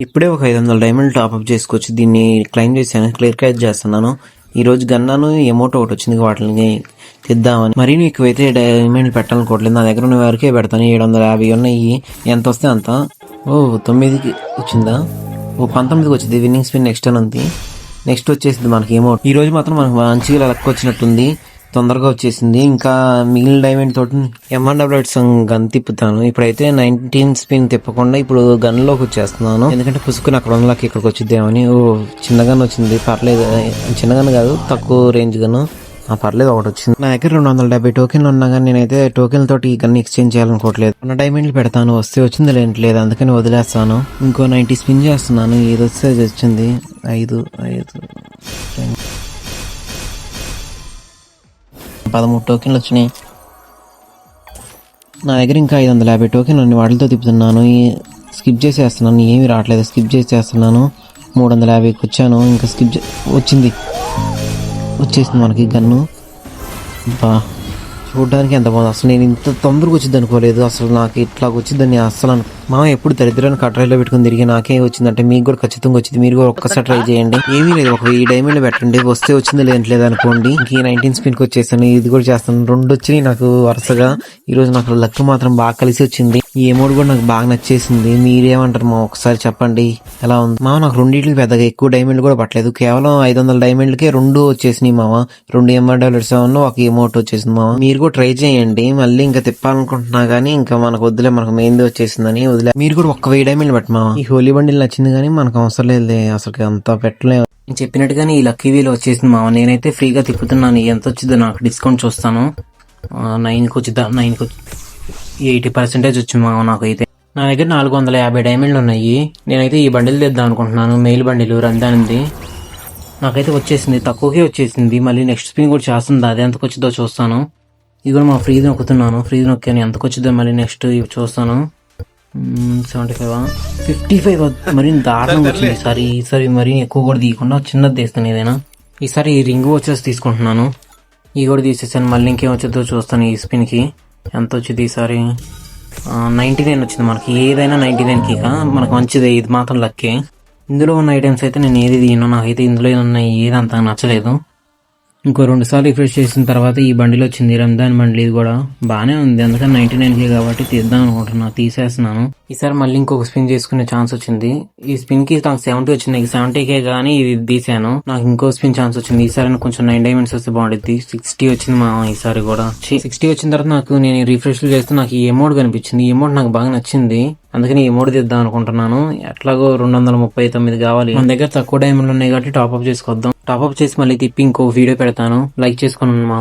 ఇప్పుడే ఒక 500 diamond top-up చేసుకోవచ్చు. దీన్ని క్లైమ్ చేశాను, క్లియర్ క్యాచ్ చేస్తున్నాను. ఈ రోజు గన్నాను ఎమోట్ ఒకటి వచ్చింది, వాటిని తెద్దామని. మరీ ఎక్కువైతే డైమండ్ పెట్టాలనుకోవట్లేదు. నా దగ్గర ఉన్న వరకే పెడతాను. 750 ఉన్నాయి, ఎంత వస్తే అంత. 9కి వచ్చిందా? 19కి వచ్చింది విన్నింగ్ స్పిన్. నెక్స్ట్ అని ఉంది. నెక్స్ట్ వచ్చేసింది మనకి ఎమోట్. ఈ రోజు మాత్రం మనకు మంచిగా లక్ వచ్చినట్టుంది, తొందరగా వచ్చేసింది. ఇంకా మిగిలిన డైమండ్ తోటి M1 గన్ తిప్పుతాను. ఇప్పుడైతే 19 స్పిన్ తిప్పకుండా ఇప్పుడు గన్ లోకి వచ్చేస్తున్నాను, ఎందుకంటే పుసుకుని అక్కడ ఉన్నకి ఇక్కడికి వచ్చిద్దామని. చిన్న గన్ వచ్చింది, పర్లేదు. చిన్న గన్ కాదు, తక్కువ రేంజ్ గన్, పర్లేదు. ఒకటి వచ్చింది. నా దగ్గర 270 టోకెన్లు ఉన్నా కానీ నేనైతే టోకెన్ తోటి ఈ గన్ ఎక్స్చేంజ్ చేయాలనుకోవట్లేదు. ఉన్న డైమండ్లు పెడతాను, వస్తే వచ్చింది, లేదు అందుకని వదిలేస్తాను. ఇంకో 90 స్పిన్ చేస్తున్నాను. ఏది వస్తే అది వచ్చింది. 5 13 టోకెన్లు వచ్చినాయి. నా దగ్గర ఇంకా 550 టోకెన్లు ఉన్నాయి, వాటితో తిప్పుతున్నాను. స్కిప్ చేసేస్తున్నాను, ఏమీ రావట్లేదు. స్కిప్ చేసేస్తున్నాను. 350కి వచ్చాను. ఇంకా వచ్చేసింది మనకి గన్ను. చూడడానికి ఎంత బాగుంది. అసలు నేను ఇంత తొందరగా వచ్చింది అనుకోలేదు. అసలు నాకు ఇట్లా వచ్చిందని అసలు మా ఎప్పుడు దరిద్రాన్ని కట్రైలో పెట్టుకుని తిరిగి నాకే వచ్చిందంటే మీకు కూడా ఖచ్చితంగా వచ్చింది. మీరు కూడా ఒక్కసారి ట్రై చేయండి. ఏమీ లేదు, ఒక 1000 డైమండ్లు పెట్టండి, వస్తే వచ్చింది, లేదు అనుకోండి. ఇంక 19 స్పిన్కి వచ్చేసాను. ఇది కూడా చేస్తాను. 2 వచ్చినాయి నాకు వరుసగా. ఈ రోజు నాకు లక్ మాత్రం బాగా కలిసి వచ్చింది. ఈ అమౌంట్ కూడా నాకు బాగా నచ్చేసింది. మీరేమంటారు మా? ఒకసారి చెప్పండి ఎలా ఉంది మా? నాకు రెండింటికి పెద్దగా ఎక్కువ డైమండ్లు కూడా పట్టలేదు. కేవలం 500 డైమండ్లకే 2 వచ్చేసినాయి మామ. 2 M1 ఒక అమౌంట్ వచ్చేసింది మామ. మీరు కూడా ట్రై చేయండి. మళ్ళీ ఇంకా తిప్పాలనుకుంటున్నా గానీ ఇంకా మనకు వద్దులే, మనకు మెయిన్ది వచ్చేసిందని వదిలే. మీరు కూడా ఒక్క 1000 డైమండ్లు పెట్టమా. ఈ హోలీ బండిల్ నచ్చింది కానీ మనకు అవసరం లేదు, అసలు అంత పెట్టలేదు. నేను చెప్పినట్టుగానే ఈ లక్కీ వీల్ వచ్చేసింది మామ. నేనైతే ఫ్రీగా తిప్పుతున్నాను. ఎంత వచ్చిందో నాకు డిస్కౌంట్ చూస్తాను. 9కి వచ్చిద్దా? 9కి 80% వచ్చింది మామ. నాకైతే నా దగ్గర 450 డైమండ్లు ఉన్నాయి. నేనైతే ఈ బండిల్ తెద్దాం అనుకుంటున్నాను, మెయిల్ బండిల్ రంజాన్ది. నాకైతే వచ్చేసింది, తక్కువకే వచ్చేసింది. మళ్ళీ నెక్స్ట్ స్పిన్ కూడా చేస్తుంది, అది ఎంతకు వచ్చిందో చూస్తాను. ఇది కూడా మా ఫ్రీజ్ నొక్కుతున్నాను, ఫ్రీజ్ నొక్కాను, ఎంతకు వచ్చిందో మళ్ళీ నెక్స్ట్ ఇవి చూస్తాను. 75 55 మరి దారుణంగా వచ్చింది ఈసారి మరీ ఎక్కువ కూడా తీయకుండా చిన్నది తీస్తాను ఏదైనా. ఈసారి ఈ రింగ్ వచ్చేసి తీసుకుంటున్నాను. ఈ కూడా తీసేసాను. మళ్ళీ ఇంకేం వచ్చేదో చూస్తాను. ఈ స్పిన్కి ఎంత వచ్చింది ఈసారి? 99 వచ్చింది మనకి. ఏదైనా 99కి మనకు మంచిదే. ఇది మాత్రం లక్కే. ఇందులో ఉన్న ఐటమ్స్ అయితే నేను ఏది తీయను, నాకైతే ఇందులో ఉన్నాయి ఏది అంత నచ్చలేదు. ఇంకో 2 సార్లు రిఫ్రెష్ చేసిన తర్వాత ఈ బండిలో వచ్చింది, రంజాన్ బండిల్. ఇది కూడా బాగానే ఉంది, అందుకని 99కి కాబట్టి తీద్దాం అనుకుంటున్నా, తీసేస్తున్నాను. ఈసారి మళ్ళీ ఇంకొక స్పిన్ చేసుకునే ఛాన్స్ వచ్చింది. ఈ స్పిన్ కి నాకు 70 వచ్చింది. 70కే కానీ ఇది తీసాను. నాకు ఇంకో స్పిన్ ఛాన్స్ వచ్చింది. ఈసారి కొంచెం 9 డైమండ్స్ వస్తే బాగుంటుంది. 60 వచ్చింది మా ఈసారి కూడా. 60 వచ్చిన తర్వాత నాకు నేను రిఫ్రెష్ చేస్తే నాకు ఈ అమౌంట్ కనిపించింది. ఈ అమౌంట్ నాకు బాగా నచ్చింది, అందుకని ఈ అమౌంట్ తీద్దాం అనుకుంటున్నాను. ఎట్లాగో 239 కావాలి. మన దగ్గర తక్కువ డైమండ్లు ఉన్నాయి కాబట్టి టాప్అప్ చేసుకొద్దాం. టాప్అప్ చేసి మళ్ళీ తిప్పి ఇంకో వీడియో పెడతాను. లైక్ చేసుకోండి మా.